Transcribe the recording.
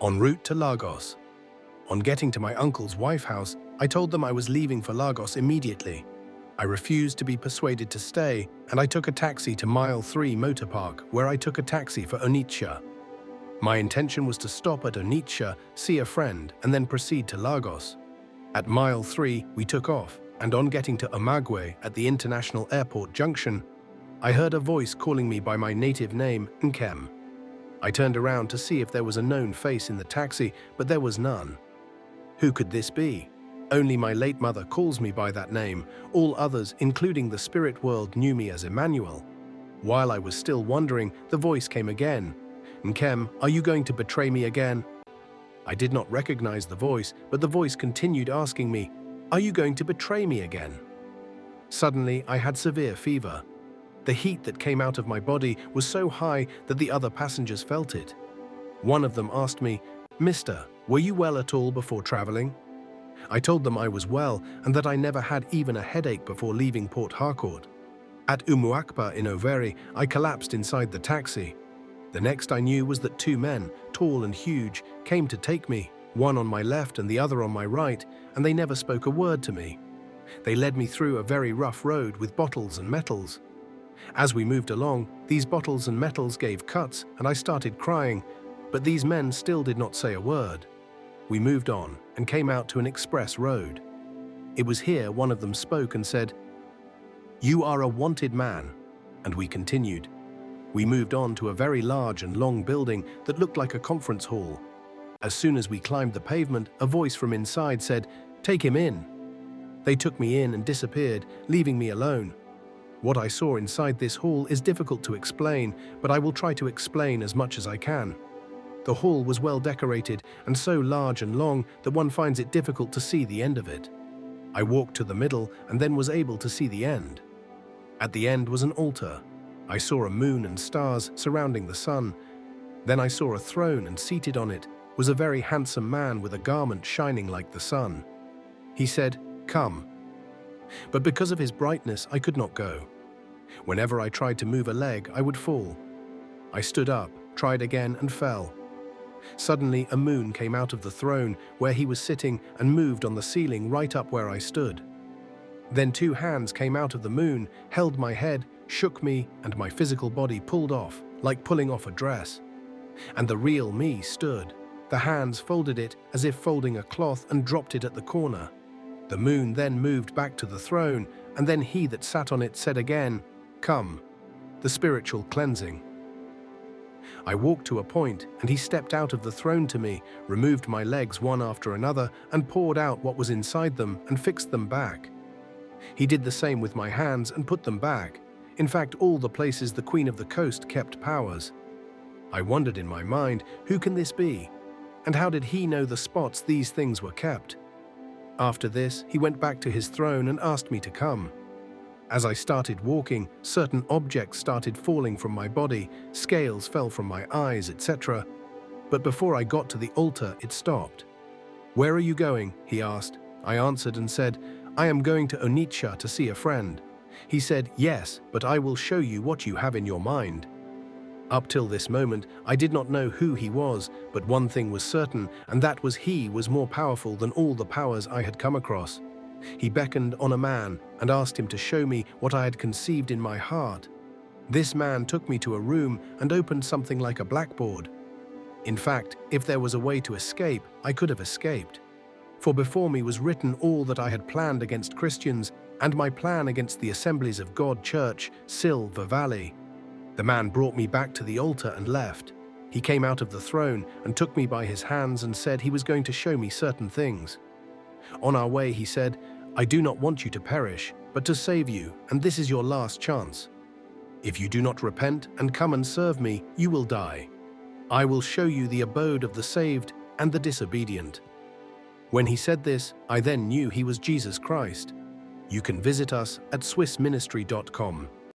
En route to Lagos. On getting to my uncle's wife house, I told them I was leaving for Lagos immediately. I refused to be persuaded to stay, and I took a taxi to Mile 3 Motor Park, where I took a taxi for Onitsha. My intention was to stop at Onitsha, see a friend, and then proceed to Lagos. At Mile 3, we took off, and on getting to Omagwe at the International Airport Junction, I heard a voice calling me by my native name, NKEM. I turned around to see if there was a known face in the taxi, but there was none. Who could this be? Only my late mother calls me by that name. All others, including the spirit world, knew me as Emmanuel. While I was still wondering, the voice came again. "NKEM, are you going to betray me again?" I did not recognize the voice, but the voice continued asking me, "Are you going to betray me again?" Suddenly, I had severe fever. The heat that came out of my body was so high that the other passengers felt it. One of them asked me, "Mister, were you well at all before traveling?" I told them I was well and that I never had even a headache before leaving Port Harcourt. At Umuakpa in Owerri, I collapsed inside the taxi. The next I knew was that two men, tall and huge, came to take me, one on my left and the other on my right, and they never spoke a word to me. They led me through a very rough road with bottles and metals. As we moved along, these bottles and metals gave cuts, and I started crying, but these men still did not say a word. We moved on and came out to an express road. It was here one of them spoke and said, "You are a wanted man," and we continued. We moved on to a very large and long building that looked like a conference hall. As soon as we climbed the pavement, a voice from inside said, "Take him in." They took me in and disappeared, leaving me alone. What I saw inside this hall is difficult to explain, but I will try to explain as much as I can. The hall was well decorated and so large and long that one finds it difficult to see the end of it. I walked to the middle and then was able to see the end. At the end was an altar. I saw a moon and stars surrounding the sun. Then I saw a throne, and seated on it was a very handsome man with a garment shining like the sun. He said, "Come." But because of his brightness, I could not go. Whenever I tried to move a leg, I would fall. I stood up, tried again, and fell. Suddenly, a moon came out of the throne where he was sitting and moved on the ceiling right up where I stood. Then two hands came out of the moon, held my head, shook me, and my physical body pulled off, like pulling off a dress. And the real me stood. The hands folded it as if folding a cloth and dropped it at the corner. The moon then moved back to the throne, and then he that sat on it said again, "Come." The spiritual cleansing. I walked to a point, and he stepped out of the throne to me, removed my legs one after another, and poured out what was inside them and fixed them back. He did the same with my hands and put them back. In fact, all the places the Queen of the Coast kept powers. I wondered in my mind, who can this be? And how did he know the spots these things were kept? After this, he went back to his throne and asked me to come. As I started walking, certain objects started falling from my body, scales fell from my eyes, etc. But before I got to the altar, it stopped. "Where are you going?" he asked. I answered and said, "I am going to Onitsha to see a friend." He said, "Yes, but I will show you what you have in your mind." Up till this moment, I did not know who he was, but one thing was certain, and that was he was more powerful than all the powers I had come across. He beckoned on a man and asked him to show me what I had conceived in my heart. This man took me to a room and opened something like a blackboard. In fact, if there was a way to escape, I could have escaped. For before me was written all that I had planned against Christians and my plan against the Assemblies of God Church, Silver Valley. The man brought me back to the altar and left. He came out of the throne and took me by his hands and said he was going to show me certain things. On our way, he said, "I do not want you to perish, but to save you, and this is your last chance. If you do not repent and come and serve me, you will die. I will show you the abode of the saved and the disobedient." When he said this, I then knew he was Jesus Christ. You can visit us at swissministry.com.